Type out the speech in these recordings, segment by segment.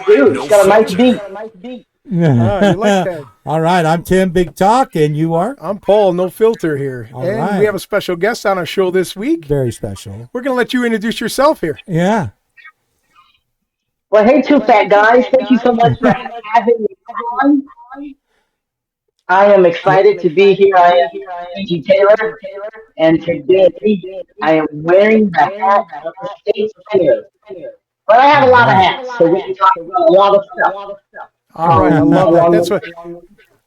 Dude, it's got a nice beat. You like that. All right, I'm Tim Big Talk, and you are? I'm Paul, no filter here. All and right. we have a special guest on our show this week. Very special. We're going to let you introduce yourself here. Yeah. Well, hey, two fat guys. Thank you so much for having me on. I am excited to be here. I am E.G. Taylor, and today I am wearing the hat of the state fair. But I have a lot of hats, so we can talk about a lot of stuff. All right, I love that. That's what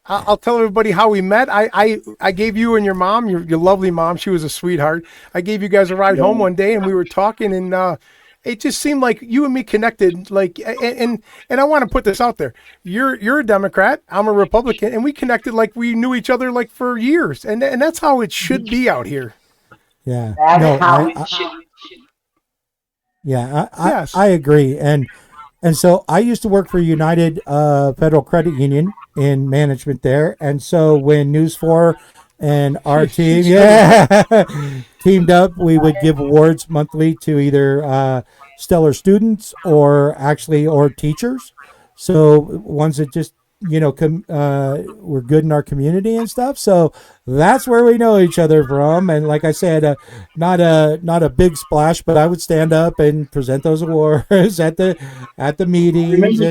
I'll tell everybody how we met. I gave you and your mom, your lovely mom, she was a sweetheart. I gave you guys a ride home one day, and we were talking, and it just seemed like you and me connected. Like, and I want to put this out there. You're a Democrat, I'm a Republican, and we connected like we knew each other like for years, and that's how it should be out here. Yeah. That's how it should be. Yeah, Yes. I agree. And so I used to work for United Federal Credit Union in management there. And so when News 4 and our team teamed up, we would give awards monthly to either stellar students or teachers. So ones that just, were good in our community and stuff. So that's where we know each other from. And like I said, not a big splash, but I would stand up and present those awards at the meetings.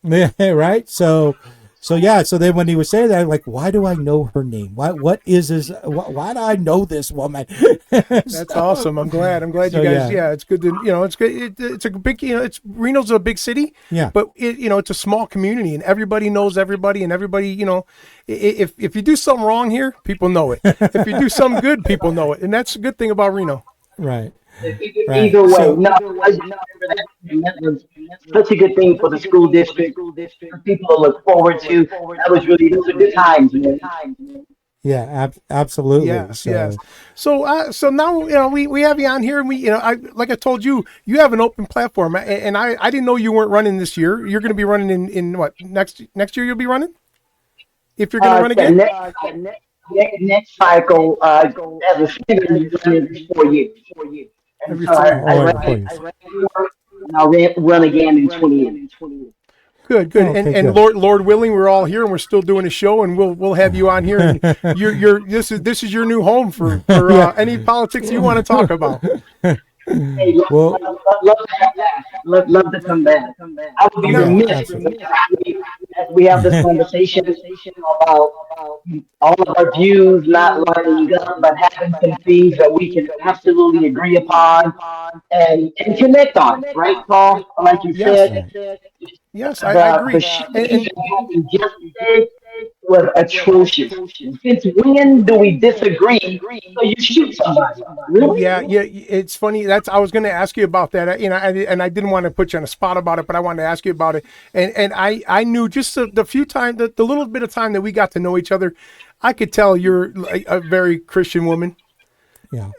Right. So then when he was saying that, I'm like, why do I know her name? What is this? Why do I know this woman? That's awesome. I'm glad you guys. Yeah, it's good to it's good. It's a big Reno's a big city. Yeah, but it's a small community, and everybody knows everybody, and everybody if you do something wrong here, people know it. If you do something good, people know it, and that's a good thing about Reno. Right. Either way, that was such a good thing for the school district, for people to look forward to. Those were good times, man. Yeah, absolutely. Yes. So now we have you on here, and like I told you, you have an open platform, and I didn't know you weren't running this year. You're going to be running in what next year? You'll be running if you're going to run again. Next cycle, as a senator, you run every 4 years. And so I'll run again in 20 years. Good. And Lord willing, we're all here and we're still doing a show, and we'll have you on here. And this is your new home for any politics you want to talk about. Hey, love to have that. Love to come back. I would be remiss as we have this conversation about all of our views not lining up, but having some things that we can absolutely agree upon and connect on, right, Paul? Like you said. Yes, I agree. And yesterday was atrocious. Since when do we disagree so you shoot somebody? Really? Yeah. It's funny. I was going to ask you about that. And I didn't want to put you on a spot about it, but I wanted to ask you about it. And I knew just the few times, the little bit of time that we got to know each other, I could tell you're a very Christian woman. Yeah.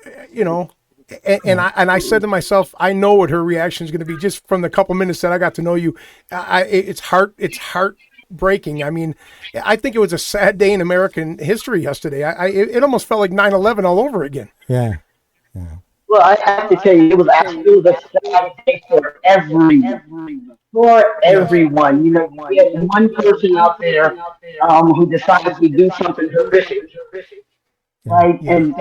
And I said to myself, I know what her reaction is going to be just from the couple minutes that I got to know you. It's heartbreaking. I mean, I think it was a sad day in American history yesterday. It almost felt like 9/11 all over again. Yeah. Well, I have to tell you, it was a sad day for everyone. We had one person out there who decided to do something horrific. Right, and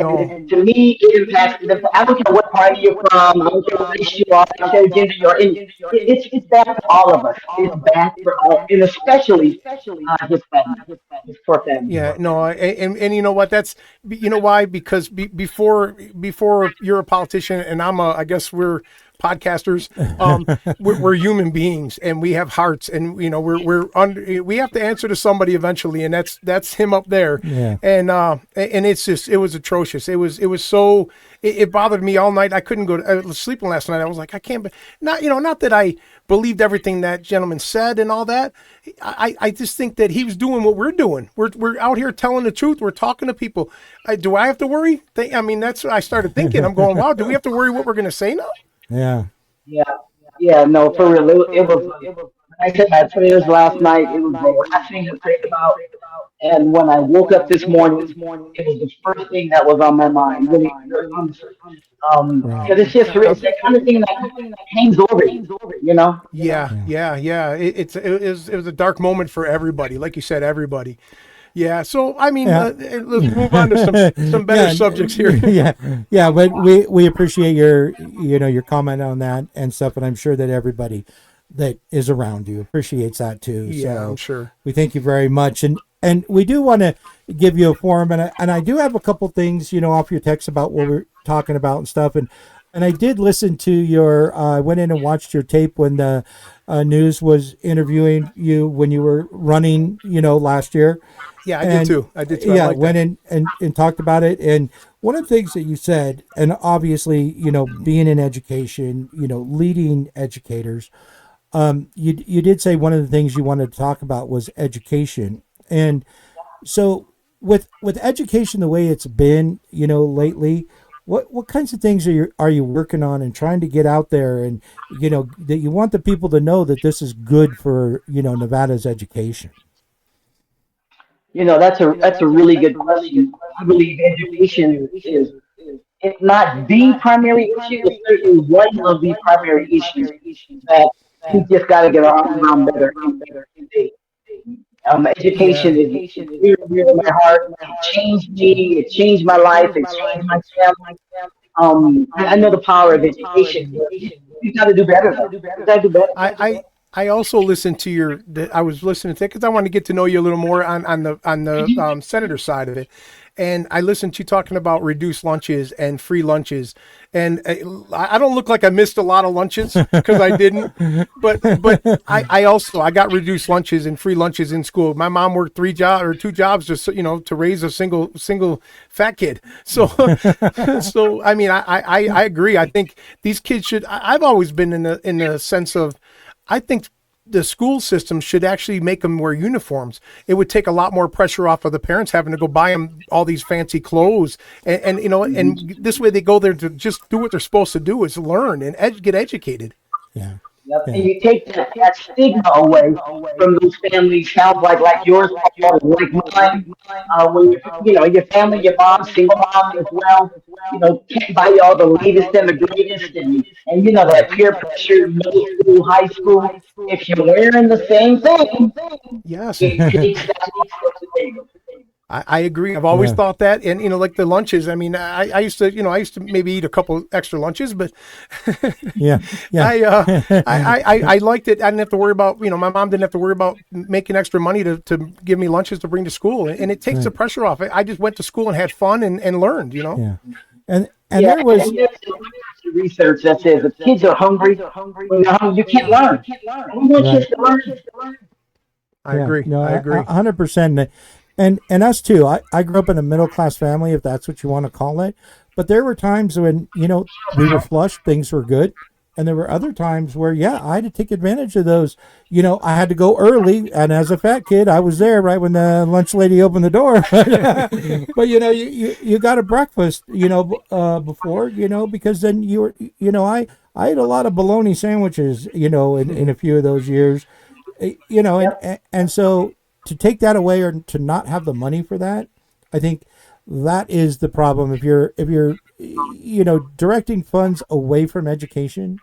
to me, it impacts. I don't care what party you're from. I don't care what race you are. I don't care what gender you're in. It's bad for all of us. It's bad for all, and especially his family, his poor family. Yeah, no, and you know what? That's why, because before you're a politician, and I guess we're podcasters. We're human beings, and we have hearts, and we have to answer to somebody eventually, and that's him up there. Yeah. And it was atrocious. It bothered me all night. I couldn't go to sleeping last night. I was like, I can't. Not that I believed everything that gentleman said and all that. I just think that he was doing what we're doing. We're out here telling the truth. We're talking to people. Do I have to worry? That's what I started thinking. I'm going, wow. Do we have to worry what we're going to say now? Yeah. No, for real. It was. I said my prayers last night. It was the last thing to think about. And when I woke up this morning, it was the first thing that was on my mind, really, honestly. Right. Because it's that kind of thing that hangs over you, you know? Yeah, Yeah. yeah, yeah. It was a dark moment for everybody, like you said, everybody. Yeah. So I mean, Yeah. let's move on to some better Yeah. subjects here. Yeah. Yeah. But we appreciate your, your comment on that and stuff. And I'm sure that everybody that is around you appreciates that too. Yeah, I'm So sure. we thank you very much. And we do want to give you a forum. And I do have a couple things, off your text about what we're talking about and stuff. And I did listen to your, I went in and watched your tape when the news was interviewing you when you were running, last year. Yeah, I did And too. I did too. I yeah, like went that. in and talked about it. And one of the things that you said, and obviously, being in education, leading educators, you did say one of the things you wanted to talk about was education. And so with education the way it's been, lately, what kinds of things are you working on and trying to get out there, and that you want the people to know that this is good for Nevada's education. That's a really good question. I believe education is, if not the primary issue, it's certainly one of the primary issues that we just got to get our arms around better in today. Education Yeah. is near and dear to my heart. It changed me. It changed my life. It changed my family. I know the power of education. But we got to do better, though. We got to do better. I also listened to I was listening to it because I wanted to get to know you a little more on the senator side of it, and I listened to you talking about reduced lunches and free lunches, and I don't look like I missed a lot of lunches because I didn't, but I got reduced lunches and free lunches in school. My mom worked 2 jobs just to raise a single fat kid. So so I mean I agree. I think these kids should. I've always been in the sense of, I think the school system should actually make them wear uniforms. It would take a lot more pressure off of the parents having to go buy them all these fancy clothes, and this way they go there to just do what they're supposed to do, is learn and get educated. Yeah. Yep. And Yeah. you take that stigma away from those families. Sounds like yours, Paul, and like mine. When your family, your mom, single mom as well. Can't buy you all the latest and the greatest, and that peer pressure, middle school, high school. If you're wearing the same thing, Yes. it takes that off the table. I agree. I've always Yeah. thought that, and like the lunches. I mean, I used to maybe eat a couple extra lunches, but Yeah. Yeah. I liked it. I didn't have to worry about, my mom didn't have to worry about making extra money to give me lunches to bring to school, and it takes the Right. pressure off. I just went to school and had fun and learned. Yeah. And Yeah, there was. and there's research that says if kids are hungry, when they're hungry, you can't learn. And we want kids Right. to learn. I Yeah, agree. no, I agree. 100%. And us too. I grew up in a middle class family, if that's what you want to call it. But there were times when we were flush, things were good, and there were other times where I had to take advantage of those. I had to go early, and as a fat kid, I was there right when the lunch lady opened the door. But you got a breakfast before because then you were I ate a lot of bologna sandwiches in a few of those years and so to take that away or to not have the money for that, I think that is the problem. If you're directing funds away from education,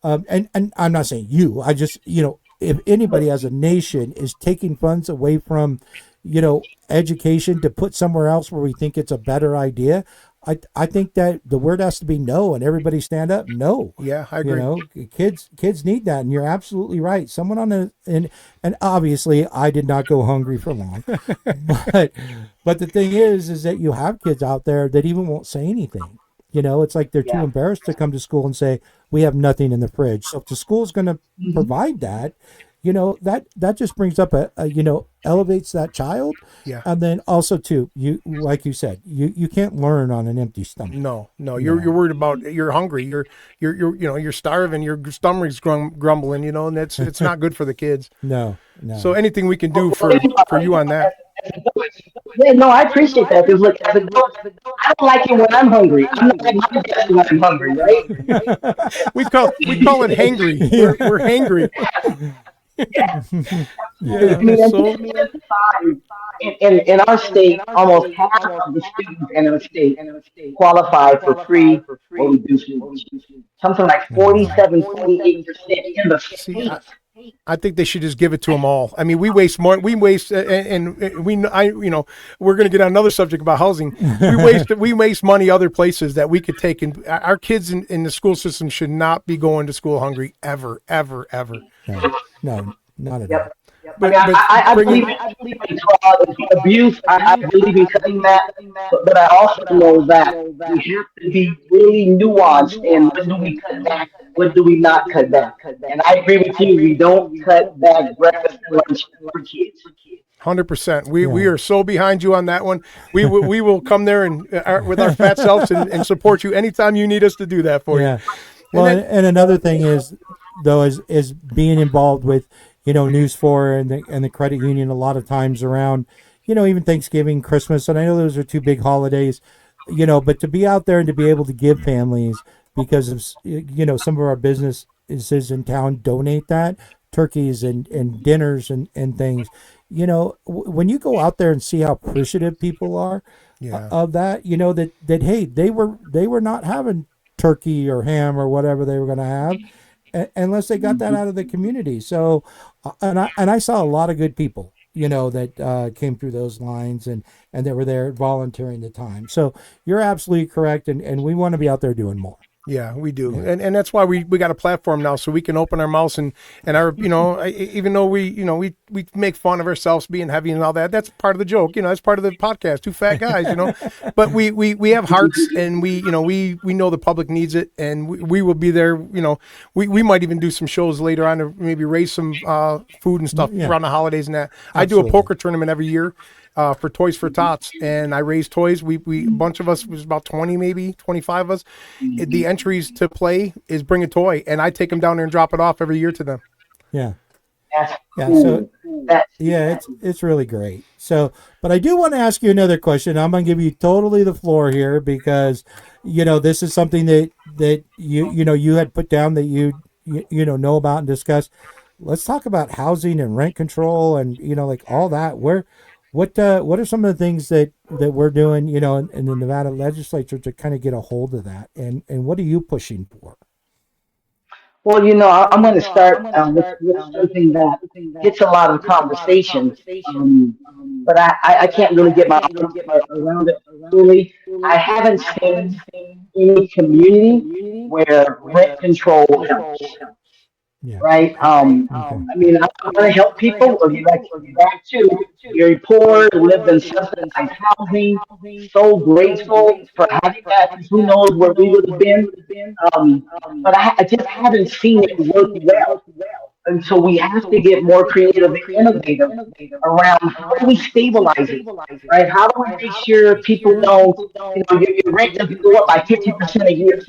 and I'm not saying you, I just if anybody as a nation is taking funds away from education to put somewhere else where we think it's a better idea, I think that the word has to be no, and everybody stand up. No, Yeah, I agree. kids need that, and you're absolutely right. Someone on and obviously I did not go hungry for long, but the thing is that you have kids out there that even won't say anything. It's like they're too Yeah. embarrassed to come to school and say we have nothing in the fridge. So if the school's going to Mhm. provide that, that just brings up elevates that child, Yeah. and then also too, you like you said, you can't learn on an empty stomach. No, you're No. worried about, you're hungry, you're starving, your stomach's grumbling, and it's not good for the kids. No, So no. anything we can do Well, for think about for you on that. Yeah, no, I appreciate that. Because look, as a adult, I don't like it when I'm hungry. I'm not at my best when I'm hungry, right? We call it hangry. Yeah. We're hangry. Yeah. I mean, So at the time, in our state, almost half of the students in our state qualify for free or reduced lunch. Something like Oh, wow. 48% in the see, state. I think they should just give it to them all. I mean, we waste more. We waste, and we, we're going to get on another subject about housing. We waste money other places that we could take. And our kids in the school system should not be going to school hungry ever, ever, ever. No, no, not at all. Yep. I mean, But I believe bringing, in fraud and abuse. I believe in cutting that, but I also know that we have to be really nuanced in when do we cut back, when do we not cut back. And I agree with you. We don't cut back breakfast and lunch for kids. 100%. We Yeah. are so behind you on that one. We will come there and with our fat selves and support you anytime you need us to do that for you. Yeah. And Well, then and another thing is, though, is being involved with, News 4 and the credit union a lot of times around, even Thanksgiving, Christmas, and I know those are two big holidays, but to be out there and to be able to give families because of, some of our businesses in town donate that turkeys and dinners and things, when you go out there and see how appreciative people are yeah, of that, that hey, they were not having turkey or ham or whatever they were going to have unless they got that out of the community. So, and I saw a lot of good people, that came through those lines and that were there volunteering the time. So you're absolutely correct, and we want to be out there doing more. yeah, we do, Yeah. and that's why we got a platform now, so we can open our mouths and our even though we make fun of ourselves being heavy and all that. That's part of the joke, that's part of the podcast. Two fat guys, but we have hearts, and we know the public needs it, and we will be there. We might even do some shows later on to maybe raise some food and stuff Yeah. around the holidays and that. I do a Absolutely. poker tournament every year. For Toys for Tots, and I raise toys. We a bunch of us, was about 20, maybe 25 of us. The entries to play is bring a toy, and I take them down there and drop it off every year to them. Yeah. That's Yeah. So cool. That's yeah, it's really great. So, but I do want to ask you another question. I'm going to give you totally the floor here because, this is something that you had put down that you know about and discuss. Let's talk about housing and rent control and like all that. What are some of the things that we're doing, in the Nevada legislature to kind of get a hold of that, and what are you pushing for? well, I'm going to start with something that gets a lot of conversation, but I can't really get my arms around it fully. I haven't seen any community where rent control helps, Yeah. right? Okay. I mean, I want to help people, or you like to give back to very poor, lived in subsidized housing. So grateful for having that, because who knows where we would have been. Um, but I just haven't seen it work well. And so we have to get more creative and innovative around how do we stabilize it, right? How do we make sure people don't, your rent doesn't go up by 50% a year?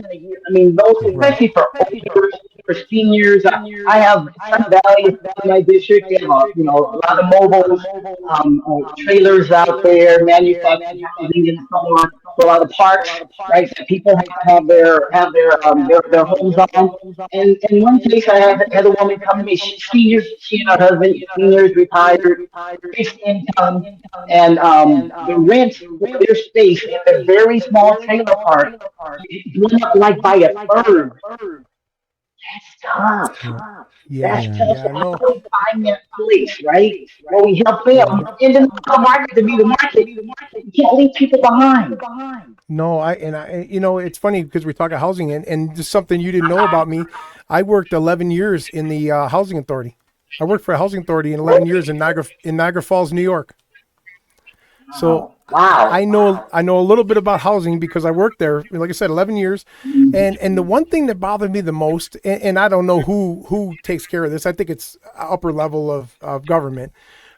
I mean, those, Right. especially for older, for seniors. I have Sun Valley in my district. They have, a lot of mobiles, trailers out there, manufactured housing and so on. So a lot of parks, right? That people have to have their homes on. And in one case, I had a woman come to me, she's senior, she and her husband, seniors, retired, fixed income, and the rent for their space in a very small trailer park went up like by a third. That's tough. Yeah. Yeah, That's Yeah. tough. So yeah, how no, do we find that place, right? Well, we help them. And then the market to be the market. You can't leave people behind. no. It's funny because we're talking housing, and just something you didn't know about me. I worked 11 years in the housing authority. I worked for a housing authority in 11 years in Niagara Falls, New York. So Wow. I know a little bit about housing because I worked there. Like I said, 11 years, and the one thing that bothered me the most, and I don't know who takes care of this. I think it's upper level of government,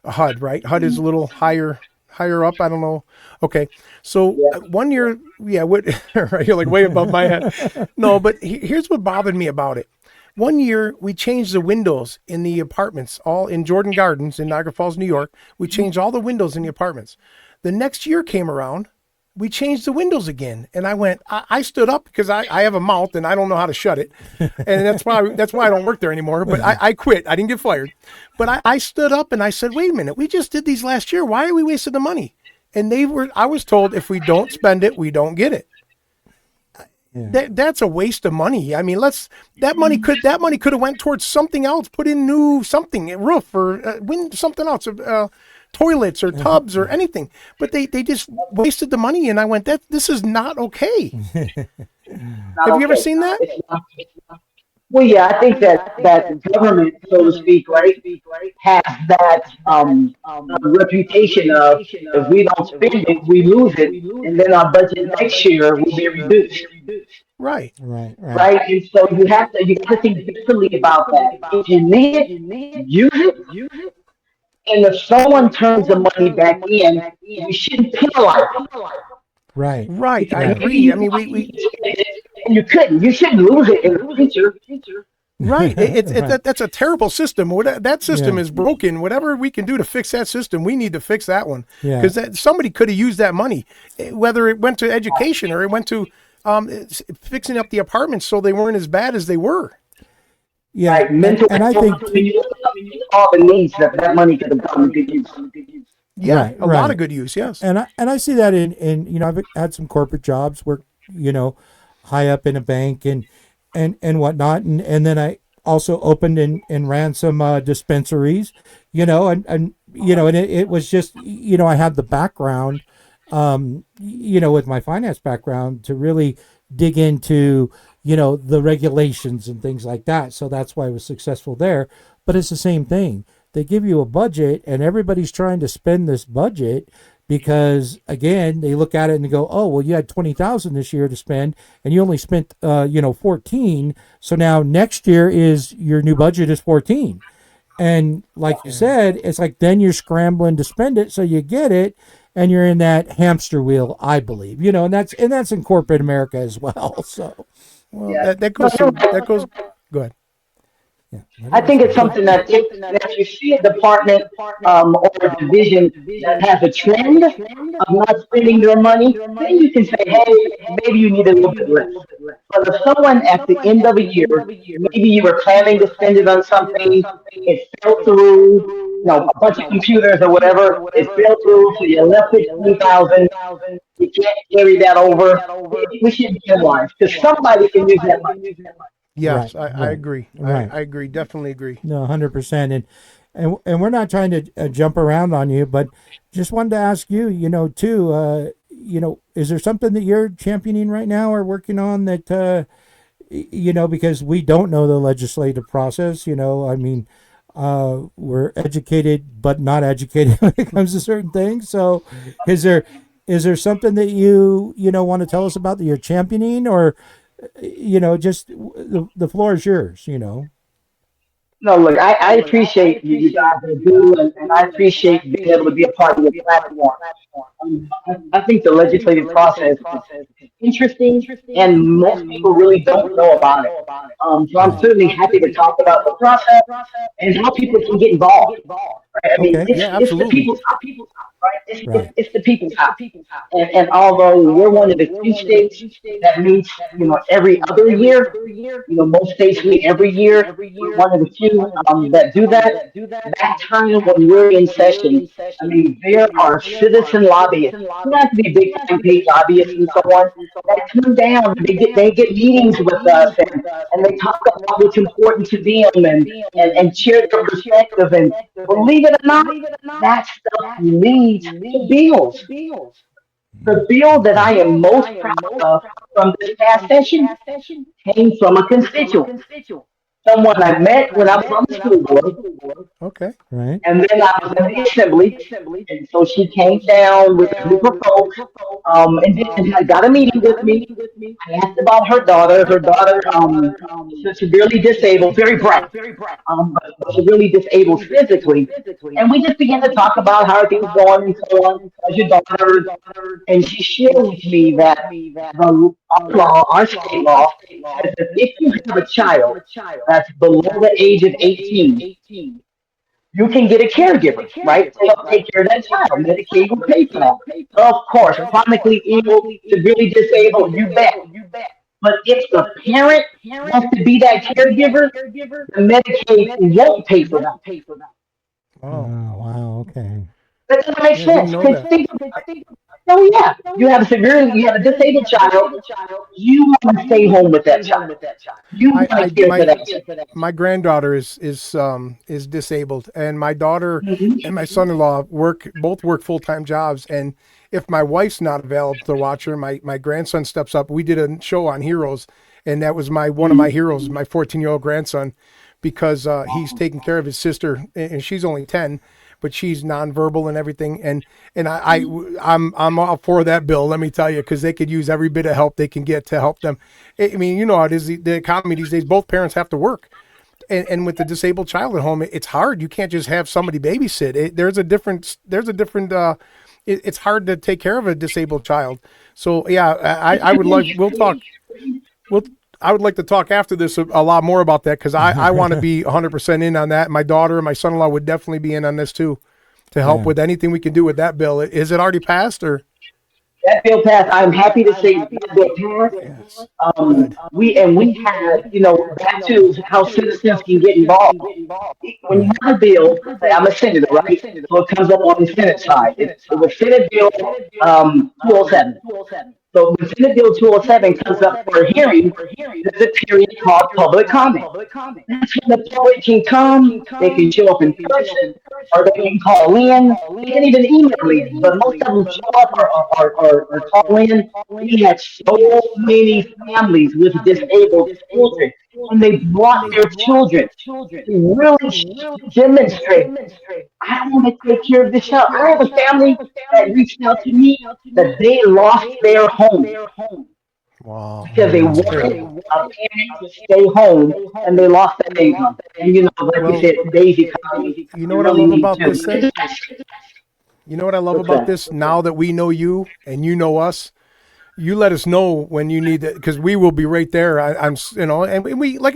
HUD, right? HUD is a little higher up. I don't know. Okay, so Yeah. one year, yeah, what? Right, you're like way above my head. No, but here's what bothered me about it. One year, we changed the windows in the apartments, all in Jordan Gardens in Niagara Falls, New York. We changed all the windows in the apartments. The next year came around. we changed the windows again. And I went, I stood up because I have a mouth and I don't know how to shut it. And that's why I don't work there anymore. But I quit. I didn't get fired. But I stood up and I said, wait a minute, we just did these last year. Why are we wasting the money? And I was told if we don't spend it, we don't get it. Yeah. That's a waste of money. I mean, that money could have went towards something else. Put in new something, a roof or something else, toilets or tubs or anything. But they just wasted the money, and I went, this is not okay. Not Have you ever okay. seen that? Well, yeah, I think that government, so to speak, right, has that reputation of if we don't spend it, we lose it, and then our budget next year will be reduced, Right. Right. Right. right? And so you have to think differently about that. If you need it, use it, and if someone turns the money back in, you shouldn't penalize them. Right. Right. I Because maybe agree. I you mean, thought you could spend it and you couldn't. You shouldn't lose it in the future. right. That's a terrible system. That system Yeah. is broken. Whatever we can do to fix that system, we need to fix that one. Yeah. Because somebody could have used that money, whether it went to education or it went to fixing up the apartments so they weren't as bad as they were. Yeah. Right, mental And I health. think When you look up all the needs that money could have gone to good use. Yeah, Right, a lot right. of good use. Yes. and I see that in I've had some corporate jobs where high up in a bank and whatnot, and then I also opened and ran some dispensaries, and it was just I had the background, with my finance background to really dig into the regulations and things like that. So that's why I was successful there. But it's the same thing. They give you a budget, and everybody's trying to spend this budget because again they look at it and they go, oh well, you had 20,000 this year to spend and you only spent 14, so now next year is your new budget is 14. And like you said, it's like then you're scrambling to spend it so you get it, and you're in that hamster wheel, I believe, and that's in corporate America as well. So Well, Yeah. that No, goes you're to right. that goes. Go ahead. yeah, what I did I think it's say? something that if you see a department or a division that has a trend of not spending their money, then you can say, hey, maybe you need a little bit less. But if someone at the end of a year, maybe you were planning to spend it on something, it fell through, a bunch of computers or whatever, it fell through, so you left it 20,000. You can't carry that over. We should be penalized because somebody can use that money. Yes, Right, I right, agree. right. I agree. Definitely agree. No, 100%. And we're not trying to jump around on you, but just wanted to ask you, too, is there something that you're championing right now or working on that, because we don't know the legislative process, I mean, we're educated but not educated when it comes to certain things. So, is there something that you want to tell us about that you're championing, or just the floor is yours. No, look, I appreciate you guys do, and I appreciate being able to be a part of your platform. I think the legislative process is interesting, and most people really don't know about it. So I'm Right. certainly happy to talk about the process and how people can get involved. Right? I mean, Okay. Yeah, it's the absolutely. people's house, right? Right. It's the people's house. And although we're one of the few states that meets, every other year, most states meet every year. We're one of the few that do that. That time when we're in session, I mean, there are citizen lobbyists. You don't have to be big time paid lobbyists and so on. That come down. They get meetings with us and they talk about what's important to them and share their perspective. And believe it or not, that stuff leads to bills. The bill that I am most proud of from this past session came from a constituent, someone I met when I was on the school board, Okay. Right. and then I was in the assembly, and so she came down with a group of folks, and had got a meeting with me. I asked about her daughter. Her daughter, is severely disabled, very bright, but severely disabled physically. And we just began to talk about how are things going and so on. How's your daughter? And she shared with me that our state law says that if you have a child that's below the age of 18, you can get a caregiver, right, to help take care of that child. Medicaid will pay for that. Of course, Okay. chronically ill, severely disabled, you bet. But if the parent wants to be that caregiver, the Medicaid won't pay for that. Wow. Oh, wow. Okay. That doesn't make Yeah, didn't sense. know Because that. think, oh yeah, you have a disabled child. You want to stay home with that child. You want I to care for my that child. my granddaughter is disabled, and my daughter Mhm. and my son-in-law work full-time jobs. And if my wife's not available to watch her, my grandson steps up. We did a show on heroes, and that was my one of my heroes, my 14-year-old grandson, because he's taking care of his sister, and she's only 10, but she's nonverbal and everything. And I'm all for that bill. Let me tell you, because they could use every bit of help they can get to help them. I mean, you know how it is, the economy these days. Both parents have to work, and with the disabled child at home, it's hard. You can't just have somebody babysit. There's a different. It's hard to take care of a disabled child. So yeah, I would like we'll talk. We'll I would like to talk after this a lot more about that, because I want to be 100% in on that. My daughter and my son-in-law would definitely be in on this too, to help Yeah. with anything we can do with that bill. Is it already passed or? That bill passed. I'm happy to say that bill passed. Yes. Good. We had, back to how citizens can get involved. When you Yeah. have a bill, say I'm a senator, right? So it comes up on the Senate side. It was Senate Bill 207. So when Senate Bill 207 comes up for a hearing, there's a period called public comment. That's when the public can come, they can show up in person, or they can call in. They can even email in, but most of them show up or call in. We had so many families with disabled children, and they brought their children to really demonstrate, I want to take care of this child. I have a family that reached out to me that they lost their home Wow, because they that's wanted terrible. a parent to stay home and they lost that income. And like you Well, said, today's economy, you know you what I really love need about to. this then? You know what I love What's about that? this? Now that we know you and you know us, you let us know when you need it, because we will be right there. And we like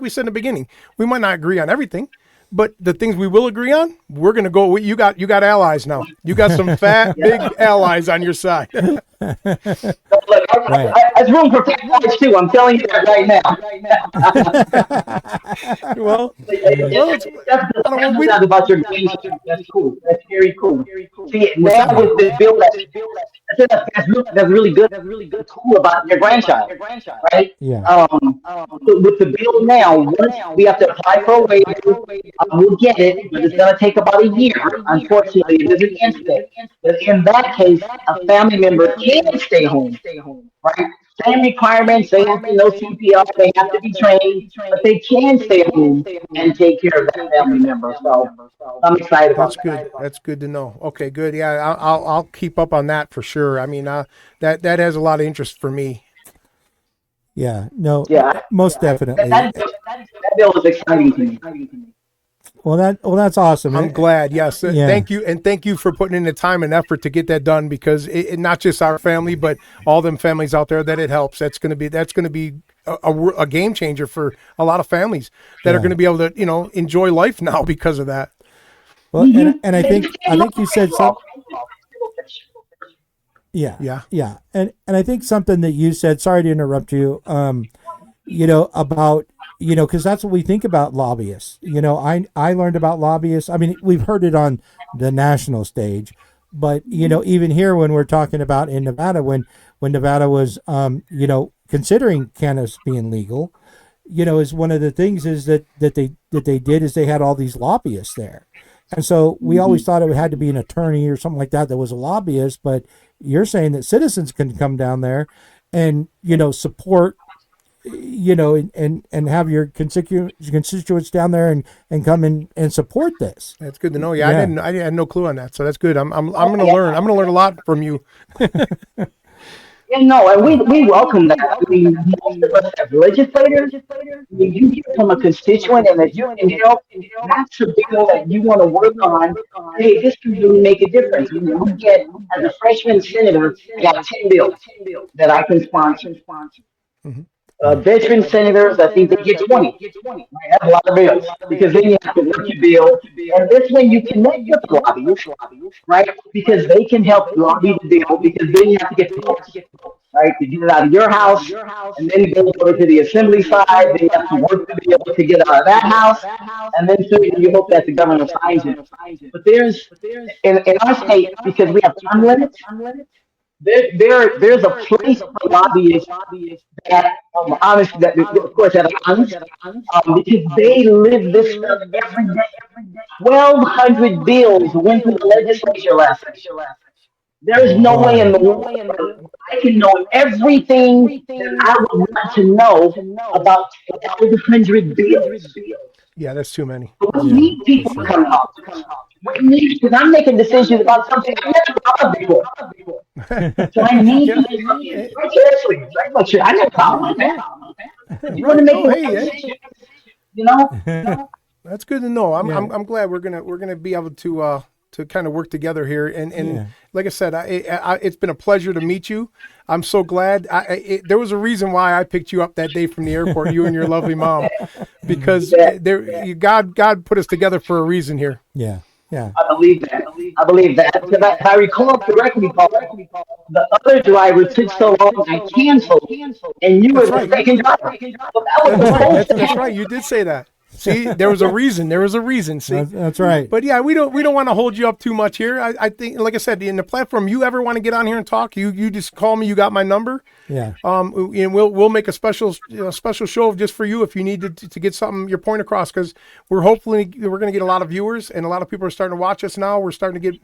we said in the beginning, we might not agree on everything, but the things we will agree on, we're gonna go. You got allies now. You got some fat big allies on your side. So, look, Right. there's room for families too. I'm telling you that right now. well, well, it's That's the I don't want family we. that about your grandchild. That's cool. That's very cool. See, What's now that? with this bill that's really good and cool about your grandchild, right? Yeah. Um, with the bill now, once we have to apply for a waiver, we'll get it, but it's going to take about a year. Unfortunately, it is an instant. But in that case, a family member can stay home, right? Same requirements. They have to know CPR. They have to be trained, but they can stay home and take care of that family member. So I'm excited about That's that. good. That's good to know. Okay, good. Yeah, I'll keep up on that for sure. I mean, that has a lot of interest for me. Yeah. No, Yeah, most that, definitely. that bill is exciting to me. That's awesome. I'm glad. Yes, Yeah. thank you, and thank you for putting in the time and effort to get that done, because not just our family, but all them families out there that it helps. That's going to be a game changer for a lot of families that are going Yeah. to be able to enjoy life now because of that. Well, and I think you said some. Yeah. Yeah. Yeah. And I think something that you said. Sorry to interrupt you. About because that's what we think about lobbyists. I learned about lobbyists. I mean, we've heard it on the national stage, but even here when we're talking about in Nevada, when Nevada was considering cannabis being legal, is one of the things is that they did is they had all these lobbyists there. And so we always thought it had to be an attorney or something like that was a lobbyist, but you're saying that citizens can come down there and support, and have your constituents down there and come in and support this. That's good to know. Yeah, Yeah. I had no clue on that, so that's good. I'm going to learn. I'm going to learn a lot from you. Yeah, no, and we welcome that. I mean, most of us as legislators, when you hear from a constituent and that you can help, that's a bill that you want to work on. Hey, this can really make a difference. We get, as a freshman senator, I got 10 bills that I can sponsor. Yeah. Veteran senators, I think they get 20. Right? That's a lot of bills because then you have to work your bill. And this way you connect with the lobbyists, right? Because they can help lobby the bill because then you have to get the votes, right? To get it out of your house and then go over to the assembly side. Then you have to work the bill to get it out of that house. And then so you hope that the governor signs it. But in our state, because we have time limits, there's a place for lobbyists that honestly that of course that are honest because they live this stuff every day. 1,200 bills went through the legislature last session. There is no way in the Wow. world I can know everything that I would want to know about 1,200 bills. Yeah, that's too many. But we Yeah, need for people to sure. come up. We need because I'm making decisions about something I've never thought of before. So I need Yeah. you to come in. Eh, Right, seriously, right? Like, shit, I never thought yeah, about that. no. But you want to Right. make No, the hey, right hey. decision, you know? That's good to know. Yeah. I'm glad we're gonna be able to kind of work together here. And Yeah. like I said, it's been a pleasure to meet you. I'm so glad. There was a reason why I picked you up that day from the airport, you and your lovely mom, because Yeah, God put us together for a reason here. Yeah. Yeah. I believe that. I believe that. Because if I recall correctly, Paul, the other driver took so long, I canceled, and you were That's the right. second driver. So that was That's right. supposed to That's happen. right. You did say that. See, there was a reason. There was a reason. See, That's right. but yeah, we don't want to hold you up too much here. I think, like I said, in the platform, you ever want to get on here and talk, you just call me. You got my number. Yeah. And we'll make a special show just for you if you need to get something your point across, because we're going to get a lot of viewers and a lot of people are starting to watch us now. We're starting to get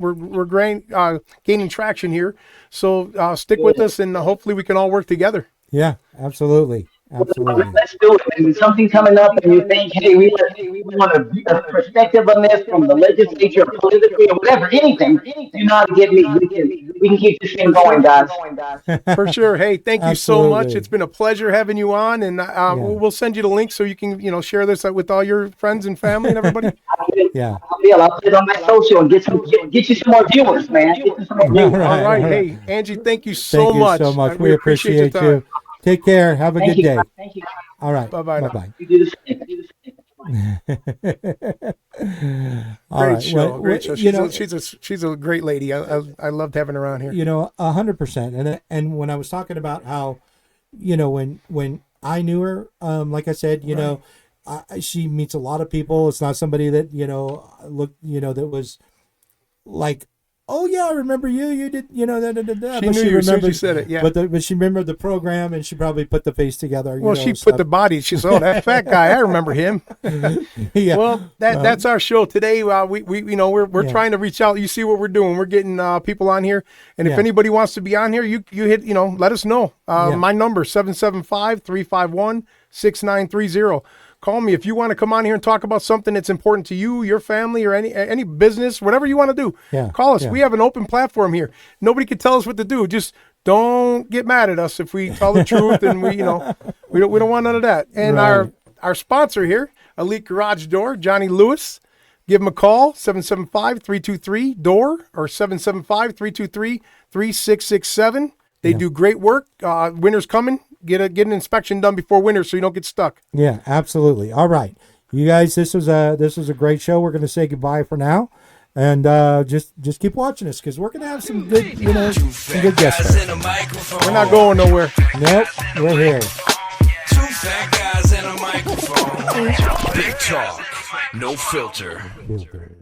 gaining traction here. So stick with us and hopefully we can all work together. Yeah. Absolutely. Absolutely. Let's do it. And when something's coming up and you think, hey, we want a perspective on this from the legislature or politically or whatever, anything, you know how to get me. We can keep this thing For going, sure. guys. For sure. Hey, thank you so much. Absolutely. It's been a pleasure having you on, and Yeah. we'll send you the link so you can share this with all your friends and family and everybody. Yeah. I'll put it on my social and get you some more viewers, man. Get you some more All viewers. All right. right. All right. Hey, Angie, thank you so Thank you much. so much. We We appreciate your appreciate time. you. Take care. Have a Thank good you. day. Thank you. All right. Bye-bye now. Bye-bye. You do the same. All Great right. show. Well, Great show. you She's a great lady. I loved having her on here. 100%. And when I was talking about how, when I knew her, like I said, she meets a lot of people. It's not somebody that that was like, oh yeah, I remember you. You did, She but knew you as soon as remembered, you said it. Yeah. but she remembered the program and she probably put the face together. Well, she put stuff. the body. She said, "Oh, that fat guy, I remember him." Yeah. Well, that's our show today. We're Yeah. trying to reach out. You see what we're doing. We're getting people on here, and if Yeah. anybody wants to be on here, you hit let us know. Yeah. My number 775-351-6930. Call me if you want to come on here and talk about something that's important to you, your family, or any business, whatever you want to do. Yeah. Call us. Yeah. We have an open platform here. Nobody can tell us what to do. Just don't get mad at us if we tell the truth, and we don't want none of that. And Right. our sponsor here, Elite Garage Door, Johnny Lewis. Give him a call, 775-323-DOOR or 775-323-3667. They do great work. Winter's coming. Get an inspection done before winter so you don't get stuck. Yeah, absolutely. All right, you guys, this was a great show. We're going to say goodbye for now, and just keep watching us because we're going to have some good some good guest stars. We're not going nowhere. Nope, we're here. Two fat guys in a microphone. Big talk, no filter. Filter.